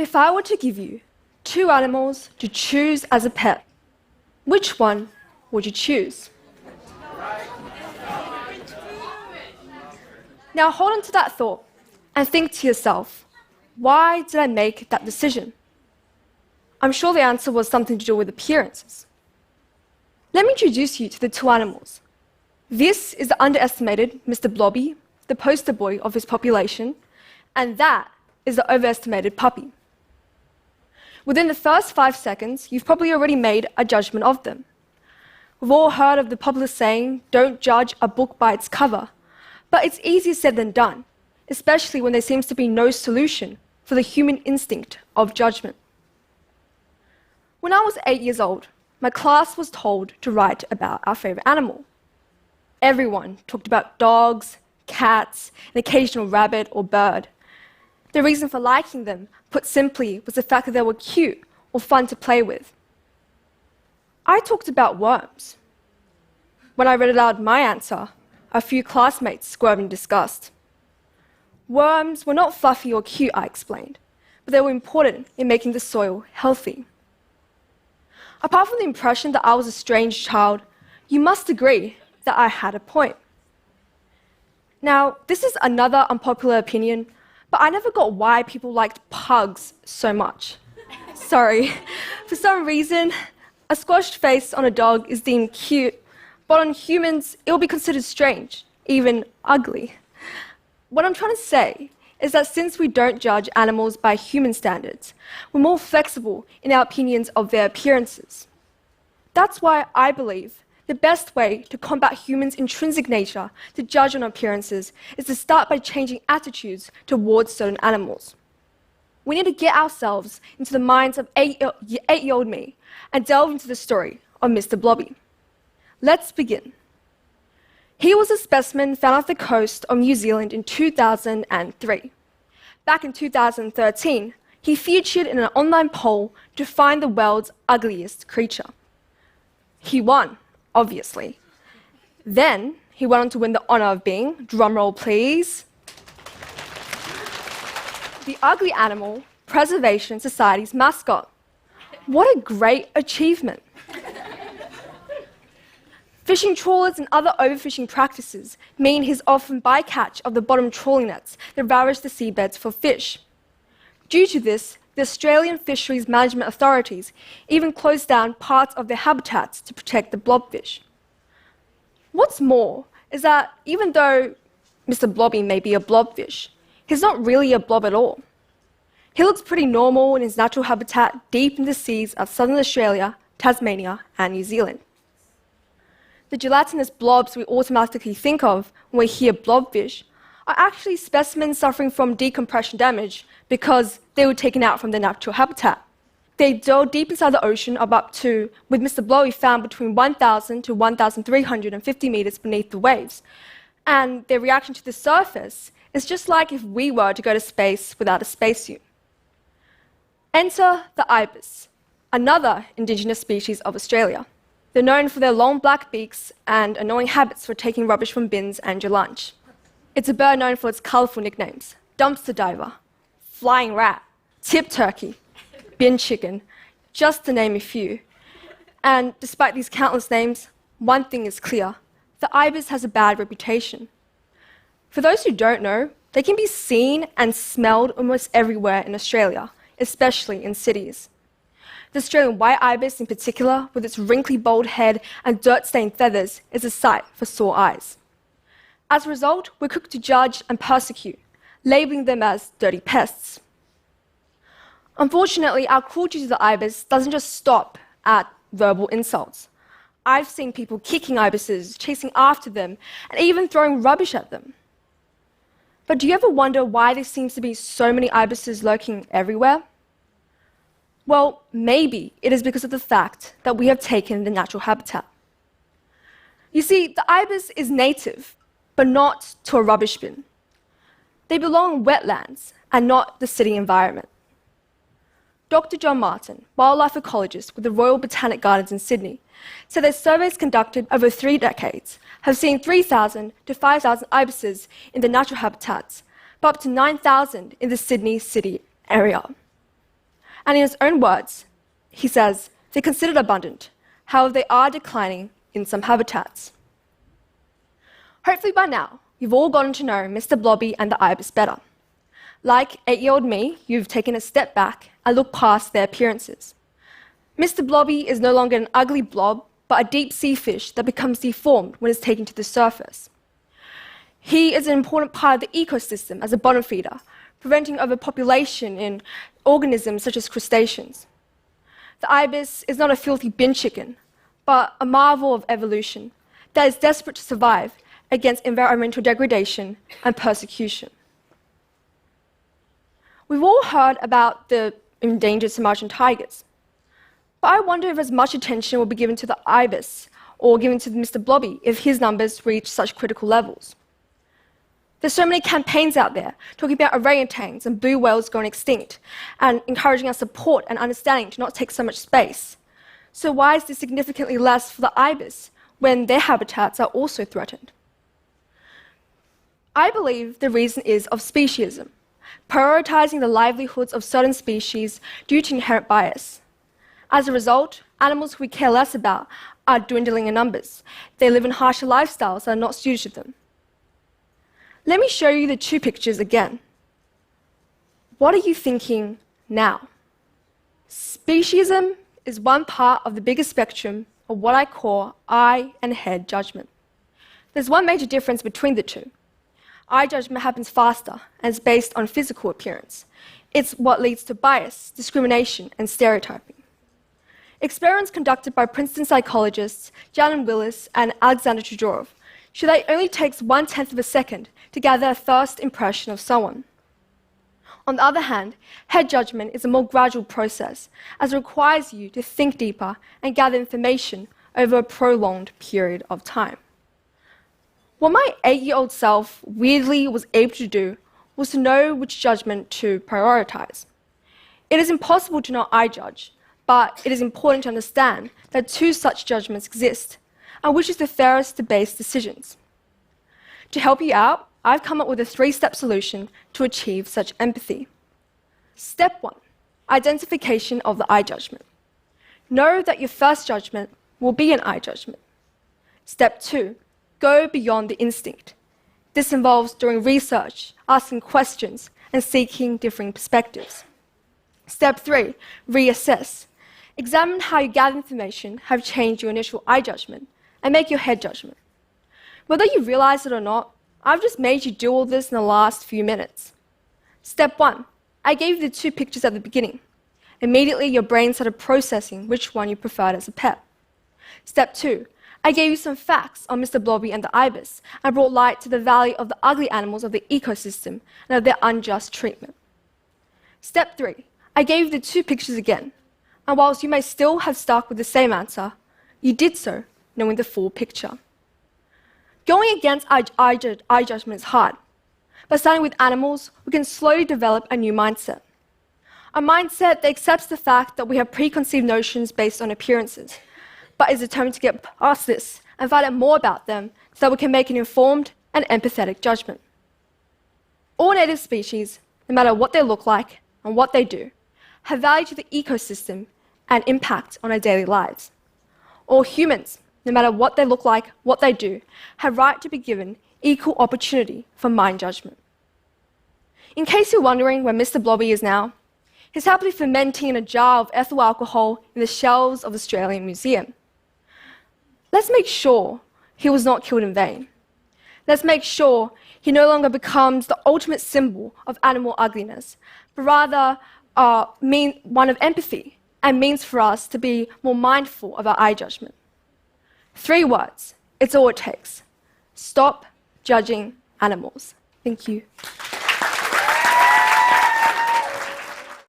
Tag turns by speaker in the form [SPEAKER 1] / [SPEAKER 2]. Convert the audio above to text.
[SPEAKER 1] If I were to give you two animals to choose as a pet, which one would you choose? Now hold on to that thought and think to yourself, why did I make that decision? I'm sure the answer was something to do with appearances. Let me introduce you to the two animals. This is the underestimated Mr Blobby, the poster boy of his population, and that is the overestimated puppy. Within the first 5 seconds, you've probably already made a judgment of them. We've all heard of the popular saying, don't judge a book by its cover, but it's easier said than done, especially when there seems to be no solution for the human instinct of judgment. When I was 8 years old, my class was told to write about our favorite animal. Everyone talked about dogs, cats, an occasional rabbit or bird. The reason for liking them, put simply, was the fact that they were cute or fun to play with. I talked about worms. When I read aloud my answer, a few classmates squirmed in disgust. Worms were not fluffy or cute, I explained, but they were important in making the soil healthy. Apart from the impression that I was a strange child, you must agree that I had a point. Now, this is another unpopular opinion, but I never got why people liked pugs so much. Sorry. For some reason, a squashed face on a dog is deemed cute, but on humans, it will be considered strange, even ugly. What I'm trying to say is that since we don't judge animals by human standards, we're more flexible in our opinions of their appearances. That's why I believe the best way to combat humans' intrinsic nature to judge on appearances is to start by changing attitudes towards certain animals. We need to get ourselves into the minds of eight-year-old me and delve into the story of Mr Blobby. Let's begin. He was a specimen found off the coast of New Zealand in 2003. Back in 2013, he featured in an online poll to find the world's ugliest creature. He won, obviously. Then he went on to win the honor of being, drumroll please, the Ugly Animal Preservation Society's mascot. What a great achievement. Fishing trawlers and other overfishing practices mean his often bycatch of the bottom trawling nets that ravage the seabeds for fish. Due to this, the Australian Fisheries Management Authorities even closed down parts of their habitats to protect the blobfish. What's more is that even though Mr Blobby may be a blobfish, he's not really a blob at all. He looks pretty normal in his natural habitat deep in the seas of southern Australia, Tasmania, and New Zealand. The gelatinous blobs we automatically think of when we hear blobfish are actually specimens suffering from decompression damage because they were taken out from their natural habitat. They dwell deep inside the ocean of up to, with Mr Blobby found between 1,000 to 1,350 meters beneath the waves. And their reaction to the surface is just like if we were to go to space without a spacesuit. Enter the ibis, another indigenous species of Australia. They're known for their long black beaks and annoying habits for taking rubbish from bins and your lunch. It's a bird known for its colourful nicknames: dumpster diver, flying rat, tip turkey, bin chicken, just to name a few. And despite these countless names, one thing is clear: the ibis has a bad reputation. For those who don't know, they can be seen and smelled almost everywhere in Australia, especially in cities. The Australian white ibis in particular, with its wrinkly bald head and dirt-stained feathers, is a sight for sore eyes. As a result, we're quick to judge and persecute, labeling them as dirty pests. Unfortunately, our cruelty to the ibis doesn't just stop at verbal insults. I've seen people kicking ibises, chasing after them, and even throwing rubbish at them. But do you ever wonder why there seems to be so many ibises lurking everywhere? Well, maybe it is because of the fact that we have taken the natural habitat. You see, the ibis is native, but not to a rubbish bin. They belong in wetlands and not the city environment. Dr. John Martin, wildlife ecologist with the Royal Botanic Gardens in Sydney, said that surveys conducted over 3 decades have seen 3,000 to 5,000 ibises in the natural habitats, but up to 9,000 in the Sydney city area. And in his own words, he says, they're considered abundant, however they are declining in some habitats. Hopefully by now, you've all gotten to know Mr Blobby and the ibis better. Like 8-year-old me, you've taken a step back and looked past their appearances. Mr Blobby is no longer an ugly blob, but a deep sea fish that becomes deformed when it's taken to the surface. He is an important part of the ecosystem as a bottom feeder, preventing overpopulation in organisms such as crustaceans. The ibis is not a filthy bin chicken, but a marvel of evolution that is desperate to survive against environmental degradation and persecution. We've all heard about the endangered Sumatran tigers, but I wonder if as much attention will be given to the ibis or given to Mr Blobby if his numbers reach such critical levels. There's so many campaigns out there talking about orangutans and blue whales going extinct and encouraging our support and understanding to not take so much space. So why is this significantly less for the ibis when their habitats are also threatened? I believe the reason is of speciesism, prioritizing the livelihoods of certain species due to inherent bias. As a result, animals we care less about are dwindling in numbers. They live in harsher lifestyles that are not suited to them. Let me show you the two pictures again. What are you thinking now? Speciesism is one part of the bigger spectrum of what I call eye and head judgment. There's one major difference between the two. Eye judgment happens faster and is based on physical appearance. It's what leads to bias, discrimination, and stereotyping. Experiments conducted by Princeton psychologists Jan Willis and Alexander Todorov show that it only takes 1/10 of a second to gather a first impression of someone. On the other hand, head judgment is a more gradual process, as it requires you to think deeper and gather information over a prolonged period of time. What my 8-year-old self weirdly was able to do was to know which judgment to prioritize. It is impossible to not eye judge, but it is important to understand that two such judgments exist, and which is the fairest to base decisions. To help you out, I've come up with a 3-step solution to achieve such empathy. Step 1, identification of the eye judgment. Know that your first judgment will be an eye judgment. Step 2, go beyond the instinct. This involves doing research, asking questions, and seeking differing perspectives. Step 3, reassess. Examine how you gather information have changed your initial eye judgment, and make your head judgment. Whether you realize it or not, I've just made you do all this in the last few minutes. Step 1, I gave you the 2 pictures at the beginning. Immediately, your brain started processing which one you preferred as a pet. Step 2, I gave you some facts on Mr Blobby and the ibis, and brought light to the value of the ugly animals of the ecosystem and of their unjust treatment. Step 3, I gave you the 2 pictures again, and whilst you may still have stuck with the same answer, you did so knowing the full picture. Going against eye judgment is hard, but starting with animals, we can slowly develop a new mindset. A mindset that accepts the fact that we have preconceived notions based on appearances, but is determined to get past this and find out more about them so that we can make an informed and empathetic judgment. All native species, no matter what they look like and what they do, have value to the ecosystem and impact on our daily lives. All humans, no matter what they look like, what they do, have right to be given equal opportunity for mind judgment. In case you're wondering where Mr Blobby is now, he's happily fermenting in a jar of ethyl alcohol in the shelves of the Australian Museum. Let's make sure he was not killed in vain. Let's make sure he no longer becomes the ultimate symbol of animal ugliness, but rather one of empathy and means for us to be more mindful of our eye judgment. 3 words, it's all it takes. Stop judging animals. Thank you.